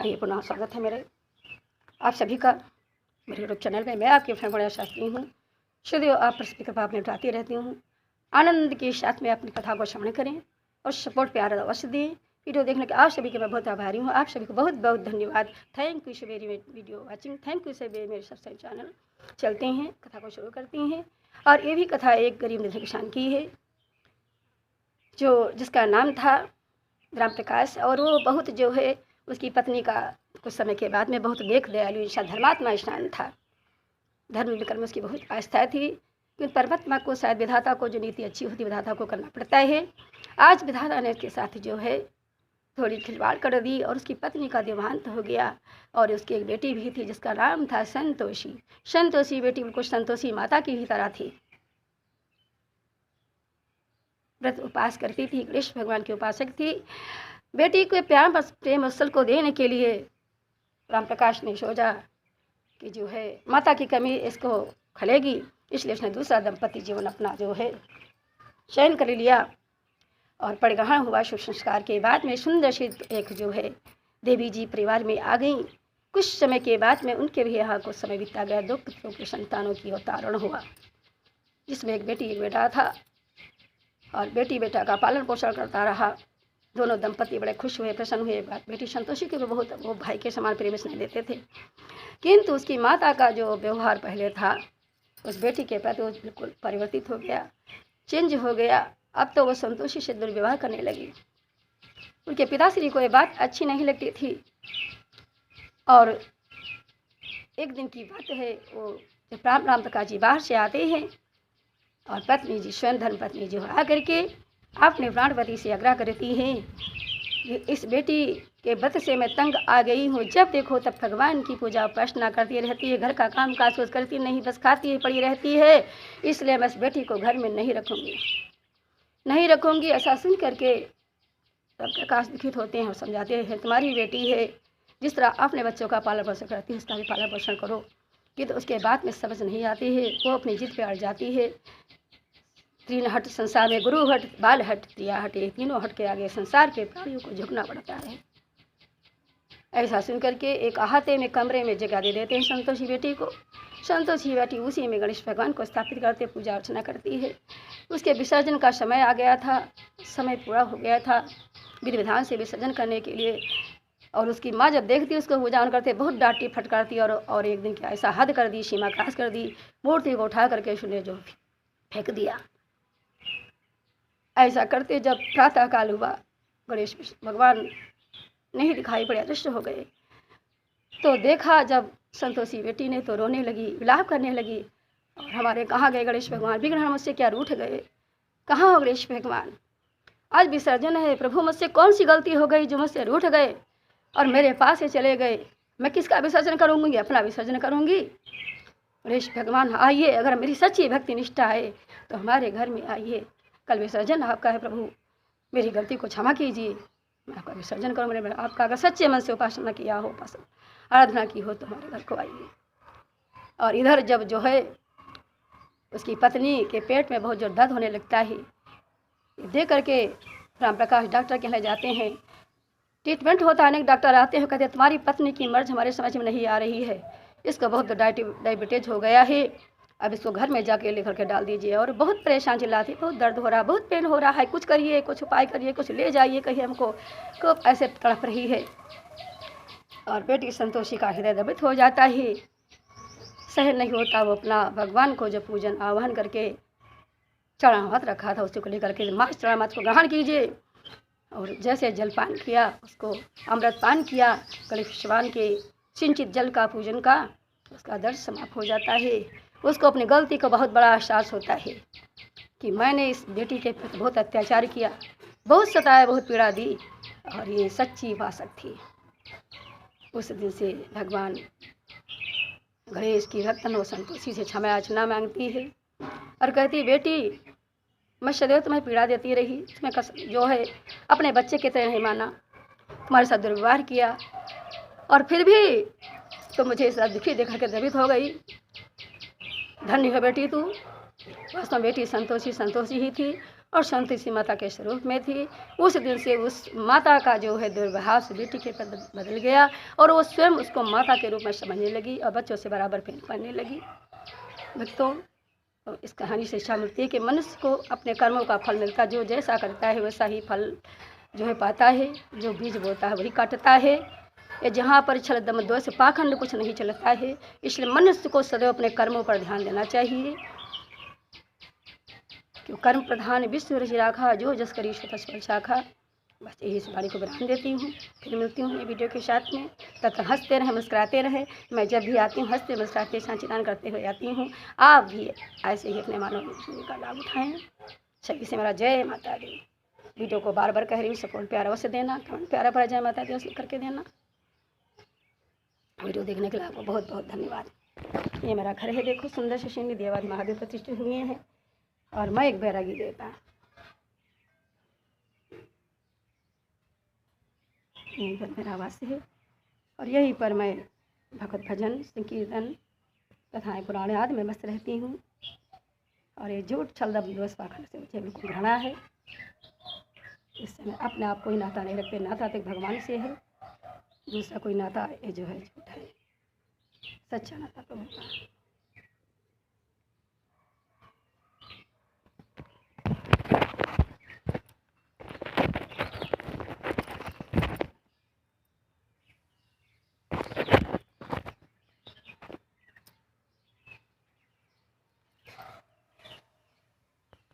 आइए पुनः स्वागत है मेरे आप सभी का मेरे यूट्यूब चैनल में। मैं आपकी फ्रेंड बड़ा शास्त्री हूँ। शुद्ध आप पर कृपा अपने उठाती रहती हूँ। आनंद के साथ में अपनी कथा को श्रवण करें और सपोर्ट प्यार अवश्य दें। वीडियो देखने के आप सभी के मैं बहुत आभारी हूँ। आप सभी को बहुत बहुत धन्यवाद। Thank you so very video watching. Thank you so very मेरे सब्सक्राइब चैनल। चलते हैं कथा को शुरू करते हैं। और ये भी कथा एक गरीब निर्धन किसान की है जिसका नाम था राम प्रकाश। और वो बहुत जो है उसकी पत्नी का कुछ समय के बाद में बहुत नेक दयालु इंसान धर्मात्मा स्नान था। धर्म विक्रम उसकी बहुत आस्था थी, क्योंकि परमात्मा को शायद विधाता को जो नीति अच्छी होती विधाता को करना पड़ता है। आज विधाता ने उसके साथ जो है थोड़ी खिलवाड़ कर दी और उसकी पत्नी का देहांत हो गया। और उसकी एक बेटी भी थी जिसका नाम था संतोषी। संतोषी बेटी बिल्कुल संतोषी माता की ही तरह थी। व्रत उपास करती थी, गणेश भगवान की उपासक थी। बेटी को प्रेम अवसर को देने के लिए राम प्रकाश ने सोचा कि जो है माता की कमी इसको खलेगी, इसलिए उसने दूसरा दंपति जीवन अपना जो है चयन कर लिया। और परिग्रहण हुआ। शुभ संस्कार के बाद में सुंदर सी एक जो है देवी जी परिवार में आ गई। कुछ समय के बाद में उनके भी यहाँ कुछ समय बीता गया। 2 पुत्रों के संतानों की अवतारण हुआ, जिसमें एक बेटी एक बेटा था। और बेटी बेटा का पालन पोषण करता रहा। दोनों दंपति बड़े खुश हुए, प्रसन्न हुए। बेटी संतोषी को बहुत वो भाई के समान प्रेम स्नेह देते थे, किंतु उसकी माता का जो व्यवहार पहले था उस बेटी के प्रति वो बिल्कुल परिवर्तित हो गया, चेंज हो गया। अब तो वो संतोषी से दुर्व्यवहार करने लगी। उनके पिताश्री को ये बात अच्छी नहीं लगती थी। और एक दिन की बात है, वो जब राम प्रकाश जी बाहर से आते हैं और पत्नी जी स्वयं धर्म पत्नी जो आकर के अपने प्राणपति से आग्रह करती हैं, इस बेटी के व्रत से मैं तंग आ गई हूँ। जब देखो तब भगवान की पूजा उपासना करती रहती है, घर का काम काज सोच करती नहीं, बस खाती ही पड़ी रहती है। इसलिए मैं इस बेटी को घर में नहीं रखूँगी। ऐसा सुन करके राम प्रकाश दुखित होते हैं और समझाते हैं, तुम्हारी बेटी है, जिस तरह अपने बच्चों का पालन पोषण करती है उसका भी पालन पोषण करो। कि तो उसके बाद में समझ नहीं आती है, वो अपनी जिद पे अड़ जाती है। 3 हट संसार में, गुरु हट, बाल हट, क्रिया हट, ये तीनों हट के आगे संसार के प्राणियों को झुकना पड़ता है। ऐसा सुन करके एक अहाते में कमरे में जगह दे देते हैं संतोषी बेटी को। संतोषी बेटी उसी में गणेश भगवान को स्थापित करते पूजा अर्चना करती है। उसके विसर्जन का समय आ गया था, समय पूरा हो गया था विधि विधान से विसर्जन करने के लिए। और उसकी माँ जब देखती उसको पूजा करते बहुत डांटती फटकारती। और एक दिन क्या ऐसा हद कर दी, सीमा क्रॉस कर दी, मूर्ति को उठा करके उसने जो फेंक दिया। ऐसा करते जब प्रातः काल हुआ, गणेश भगवान नहीं दिखाई पड़े, अदृश्य हो गए। तो देखा जब संतोषी बेटी ने तो रोने लगी, विलाप करने लगी। और हमारे कहाँ गए गणेश भगवान, विघ्न मुझसे क्या रूठ गए, कहाँ हो गणेश भगवान, आज विसर्जन है प्रभु, मुझसे कौन सी गलती हो गई जो मुझसे रूठ गए और मेरे पास से चले गए। मैं किसका विसर्जन करूँगी, अपना विसर्जन करूँगी। गणेश भगवान आइए, अगर मेरी सच्ची भक्ति निष्ठा है तो हमारे घर में आइए, कल विसर्जन आपका है प्रभु, मेरी गलती को क्षमा कीजिए, मैं आपका विसर्जन करूँ। मैंने आपका अगर सच्चे मन से उपासना किया हो, आराधना की हो तो हमारे घर को आइए। और इधर जब जो है उसकी पत्नी के पेट में बहुत जोर दर्द होने लगता है, देख करके राम प्रकाश डॉक्टर के यहाँ जाते हैं। ट्रीटमेंट होता है, अनेक डॉक्टर आते हैं, कहते हैं तुम्हारी पत्नी की मर्ज हमारे समझ में नहीं आ रही है, इसको बहुत डायबिटीज हो गया है, अब इसको घर में जाके लेकर के डाल दीजिए। और बहुत परेशान चिल्लाती, बहुत दर्द हो रहा, बहुत पेन हो रहा है, कुछ करिए, कुछ उपाय करिए, कुछ ले जाइए कहीं हमको, खूब ऐसे तड़प रही है। और बेटी संतोषी का हृदय द्रवित हो जाता है, सहन नहीं होता। वो अपना भगवान को जो पूजन आह्वान करके चढ़ावत रखा था उसी को लेकर के माँ चढ़ावत को ग्रहण कीजिए। और जैसे जलपान किया, उसको अमृत पान किया, गणेश भगवान के सिंचित जल का पूजन का, उसका दर्द समाप्त हो जाता है। उसको अपनी गलती का बहुत बड़ा एहसास होता है कि मैंने इस बेटी के प्रति बहुत अत्याचार किया, बहुत सताया, बहुत पीड़ा दी, और ये सच्ची उपासक थी। उस दिन से भगवान गणेश की भक्तन और संतोषी से क्षमा याचना मांगती है और कहती, बेटी मैं सदैव तुम्हें पीड़ा देती रही, तुम्हें जो है अपने बच्चे की तरह नहीं माना, तुम्हारे साथ दुर्व्यवहार किया, और फिर भी तो मुझे इस दुखी देखकर के द्रवित हो गई। धन्य हो बेटी तू, वास्तव में बेटी संतोषी ही थी और संतोषी माता के स्वरूप में थी। उस दिन से उस माता का जो है दुर्व्यवहार से बेटी के प्रति बदल गया और वो स्वयं उसको माता के रूप में समझने लगी और बच्चों से बराबर प्रेम करने लगी। भक्तों, तो इस कहानी से शिक्षा मिलती है कि मनुष्य को अपने कर्मों का फल मिलता है। जो जैसा करता है वैसा ही फल जो है पाता है। जो बीज बोता है वही काटता है। ये जहाँ पर छल दम दोष पाखंड कुछ नहीं चलता है। इसलिए मनुष्य को सदैव अपने कर्मों पर ध्यान देना चाहिए। क्यों कर्म प्रधान विश्व रचि राखा, जो जस करी सो तस फल चाखा। बस यही इस वाणी को विराम देती हूँ। फिर मिलती हूँ ये वीडियो के साथ में। तब तक हंसते रहें, मुस्कुराते रहें। मैं जब भी आती हूँ हंसते मुस्कुराते सांचिदान करते हुए आती हूँ। आप भी ऐसे ही अपने मानव जीवन का लाभ उठाएँ। सभी से मेरा जय माता दी। वीडियो को बार बार कह रही हूँ, सपोर्ट प्यारा अवश्य देना, कमेंट प्यारा पर जय माता दी अवश्य करके देना। वीडियो देखने के लिए आपको बहुत बहुत धन्यवाद। ये मेरा घर है, देखो सुंदर से श्री देवादि महादेव प्रतिष्ठित हुए हैं और मैं एक बैरागी देवता। यहीं पर मेरा वास है और यहीं पर मैं भगवत भजन संकीर्तन कथाएँ पुराण आदि में मस्त रहती हूँ। और ये झूठ छल दोष पाखंड से मुझे बिल्कुल घृणा है। इससे मैं अपने आप को ही नाता नहीं रखते। नाता तो भगवान से है, दूसरा कोई नाता ये जो है झूठ है। सच्चा नाता तो होता है।